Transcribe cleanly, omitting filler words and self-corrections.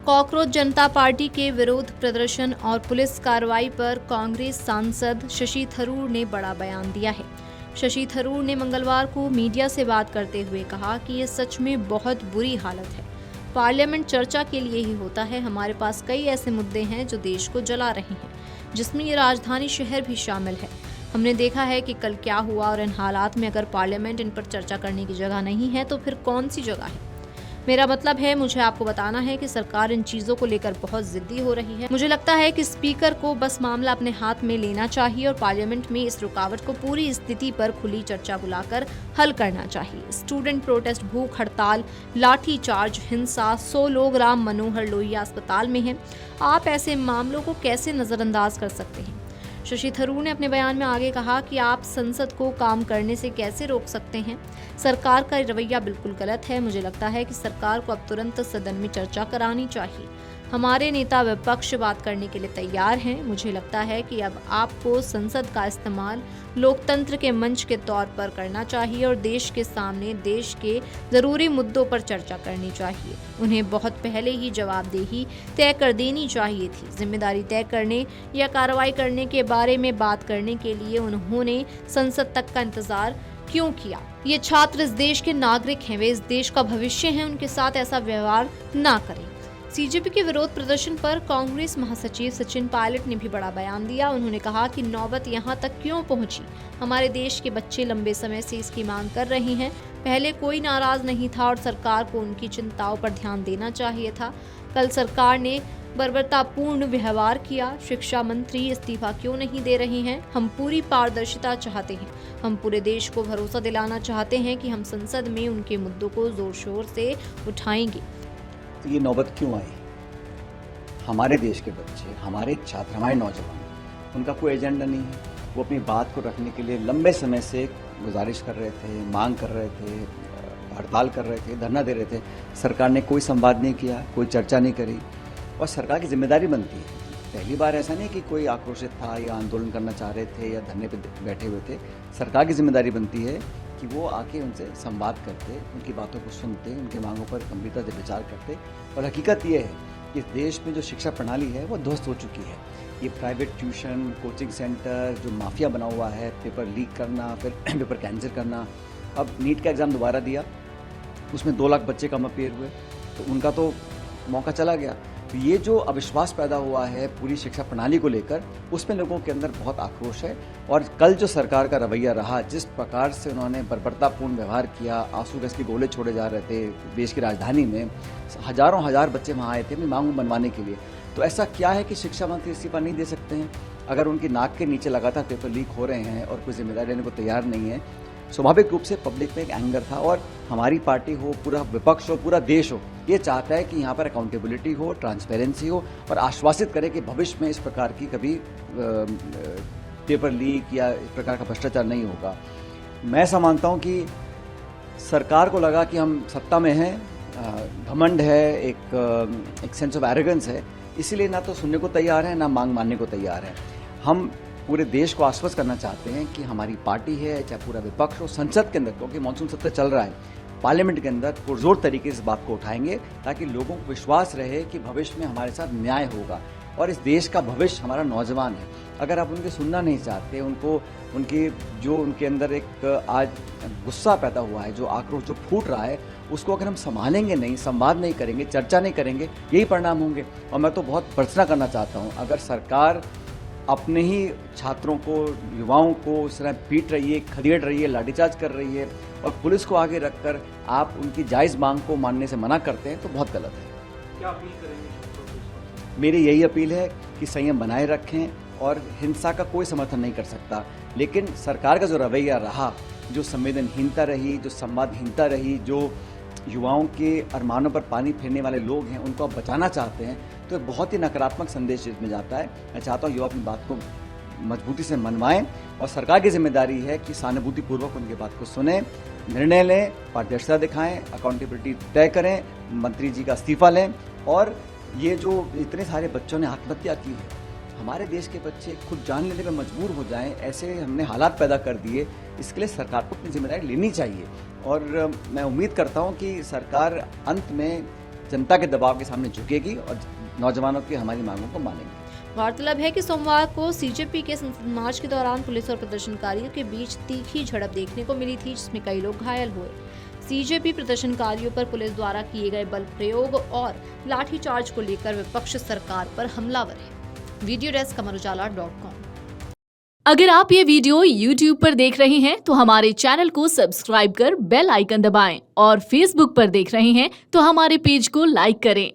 Cockroach जनता party के विरोध प्रदर्शन और पुलिस कार्रवाई पर कांग्रेस सांसद शशि थरूर ने बड़ा बयान दिया है। शशि थरूर ने मंगलवार को मीडिया से बात करते हुए कहा कि ये सच में बहुत बुरी हालत है। पार्लियामेंट चर्चा के लिए ही होता है। हमारे पास कई ऐसे मुद्दे हैं जो देश को जला रहे हैं, जिसमें ये राजधानी शहर भी शामिल है। हमने देखा है कि कल क्या हुआ और इन हालात में अगर पार्लियामेंट इन पर चर्चा करने की जगह नहीं है तो फिर कौन सी जगह है। मेरा मतलब है, मुझे आपको बताना है कि सरकार इन चीजों को लेकर बहुत जिद्दी हो रही है। मुझे लगता है कि स्पीकर को बस मामला अपने हाथ में लेना चाहिए और पार्लियामेंट में इस रुकावट को पूरी स्थिति पर खुली चर्चा बुलाकर हल करना चाहिए। स्टूडेंट प्रोटेस्ट, भूख हड़ताल, लाठी चार्ज, हिंसा, 100 लोग राम मनोहर लोहिया अस्पताल में हैं। आप ऐसे मामलों को कैसे नजरअंदाज कर सकते हैं? शशि थरूर ने अपने बयान में आगे कहा कि आप संसद को काम करने से कैसे रोक सकते हैं। सरकार का रवैया बिल्कुल गलत है। मुझे लगता है कि सरकार को अब तुरंत सदन में चर्चा करानी चाहिए। हमारे नेता विपक्ष बात करने के लिए तैयार हैं। मुझे लगता है कि अब आपको संसद का इस्तेमाल लोकतंत्र के मंच के तौर पर करना चाहिए और देश के सामने देश के जरूरी मुद्दों पर चर्चा करनी चाहिए। उन्हें बहुत पहले ही जवाबदेही तय कर देनी चाहिए थी। जिम्मेदारी तय करने या कार्रवाई करने के बारे में बात करने के लिए उन्होंने संसद तक का इंतजार क्यों किया? ये छात्र इस देश के नागरिक हैं, वे इस देश का भविष्य हैं। उनके साथ ऐसा व्यवहार ना करें। सीजेपी के विरोध प्रदर्शन पर कांग्रेस महासचिव सचिन पायलट ने भी बड़ा बयान दिया। उन्होंने कहा कि नौबत यहां तक क्यों पहुंची? हमारे देश के बच्चे लंबे समय से इसकी मांग कर रहे हैं। पहले कोई नाराज नहीं था और सरकार को उनकी चिंताओं पर ध्यान देना चाहिए था। कल सरकार ने बर्बरतापूर्ण व्यवहार किया। शिक्षा मंत्री इस्तीफा क्यों नहीं दे रहे हैं? हम पूरी पारदर्शिता चाहते हैं। हम पूरे देश को भरोसा दिलाना चाहते हैं कि हम संसद में उनके मुद्दों को जोर शोर से उठाएंगे। तो ये नौबत क्यों आई? हमारे देश के बच्चे, हमारे छात्र, हमारे नौजवान, उनका कोई एजेंडा नहीं है। वो अपनी बात को रखने के लिए लंबे समय से गुजारिश कर रहे थे, मांग कर रहे थे, हड़ताल कर रहे थे, धरना दे रहे थे। सरकार ने कोई संवाद नहीं किया, कोई चर्चा नहीं करी और सरकार की जिम्मेदारी बनती है। पहली बार ऐसा नहीं कि कोई आक्रोशित था या आंदोलन करना चाह रहे थे या धरने पर बैठे हुए थे। सरकार की जिम्मेदारी बनती है कि वो आके उनसे संवाद करते, उनकी बातों को सुनते, उनकी मांगों पर गंभीरता से विचार करते। और हकीकत ये है कि इस देश में जो शिक्षा प्रणाली है वो ध्वस्त हो चुकी है। ये प्राइवेट ट्यूशन, कोचिंग सेंटर जो माफिया बना हुआ है, पेपर लीक करना, फिर पेपर कैंसिल करना। अब नीट का एग्ज़ाम दोबारा दिया, उसमें 2 लाख बच्चे कम अपेयर हुए, तो उनका तो मौका चला गया। तो ये जो अविश्वास पैदा हुआ है पूरी शिक्षा प्रणाली को लेकर, उसमें लोगों के अंदर बहुत आक्रोश है। और कल जो सरकार का रवैया रहा, जिस प्रकार से उन्होंने बर्बरतापूर्ण व्यवहार किया, आंसू गैस के गोले छोड़े जा रहे थे देश की राजधानी में, हजारों हजार बच्चे वहाँ आए थे अपनी मांग मनवाने के लिए। तो ऐसा क्या है कि शिक्षा मंत्री इस्तीफा नहीं दे सकते हैं? अगर उनकी नाक के नीचे लगातार पेपर लीक हो रहे हैं और कोई जिम्मेदारी लेने को तैयार नहीं है, स्वाभाविक रूप से पब्लिक में एक एंगर था। और हमारी पार्टी हो, पूरा विपक्ष हो, पूरा देश हो, ये चाहता है कि यहाँ पर अकाउंटेबिलिटी हो, ट्रांसपेरेंसी हो और आश्वासित करे कि भविष्य में इस प्रकार की कभी पेपर लीक या इस प्रकार का भ्रष्टाचार नहीं होगा। मैं ऐसा मानता हूँ कि सरकार को लगा कि हम सत्ता में हैं, घमंड है, एक सेंस ऑफ एरोगेंस है, इसीलिए ना तो सुनने को तैयार है, ना मांग मानने को तैयार है। हम पूरे देश को आश्वस्त करना चाहते हैं कि हमारी पार्टी है, चाहे पूरा विपक्ष हो, संसद के अंदर, क्योंकि मानसून सत्र चल रहा है, पार्लियामेंट के अंदर पुरजोर तरीके से इस बात को उठाएंगे ताकि लोगों को विश्वास रहे कि भविष्य में हमारे साथ न्याय होगा। और इस देश का भविष्य हमारा नौजवान है। अगर आप उनके सुनना नहीं चाहते, उनके अंदर एक आज गुस्सा पैदा हुआ है, जो आक्रोश जो फूट रहा है, उसको अगर हम संभालेंगे नहीं, संवाद नहीं करेंगे, चर्चा नहीं करेंगे, यही परिणाम होंगे। और मैं तो बहुत भर्त्सना करना चाहता हूँ, अगर सरकार अपने ही छात्रों को, युवाओं को इस तरह पीट रही है, खदेड़ रही है, लाठीचार्ज कर रही है और पुलिस को आगे रखकर आप उनकी जायज़ मांग को मानने से मना करते हैं, तो बहुत गलत है। क्या अपील करेंगे? मेरी यही अपील है कि संयम बनाए रखें और हिंसा का कोई समर्थन नहीं कर सकता, लेकिन सरकार का जो रवैया रहा, जो संवेदनहीनता रही, जो संवादहीनता रही, जो युवाओं के अरमानों पर पानी फेरने वाले लोग हैं, उनको आप बचाना चाहते हैं, तो बहुत ही नकारात्मक संदेश इसमें जाता है। मैं चाहता हूँ युवा अपनी बात को मजबूती से मनवाएं और सरकार की जिम्मेदारी है कि सहानुभूतिपूर्वक उनकी बात को सुने, निर्णय लें, पारदर्शिता दिखाएं, अकाउंटेबिलिटी तय करें, मंत्री जी का इस्तीफा लें। और ये जो इतने सारे बच्चों ने आत्महत्या की है, हमारे देश के बच्चे खुद जान लेने पर मजबूर हो जाएं, ऐसे हमने हालात पैदा कर दिए, इसके लिए सरकार को अपनी जिम्मेदारी लेनी चाहिए। और मैं उम्मीद करता हूं कि सरकार अंत में जनता के दबाव के सामने झुकेगी और नौजवानों की हमारी मांगों को मानेगी। गौरतलब है कि सोमवार को सीजेपी के संसद मार्च के दौरान पुलिस और प्रदर्शनकारियों के बीच तीखी झड़प देखने को मिली थी, जिसमें कई लोग घायल हुए। सीजेपी प्रदर्शनकारियों पर पुलिस द्वारा किए गए बल प्रयोग और लाठीचार्ज को लेकर विपक्ष सरकार पर हमलावर है। Video desk amarujala.com। अगर आप ये वीडियो YouTube पर देख रहे हैं तो हमारे चैनल को सब्सक्राइब कर बेल आइकन दबाएं और Facebook पर देख रहे हैं तो हमारे पेज को लाइक करें।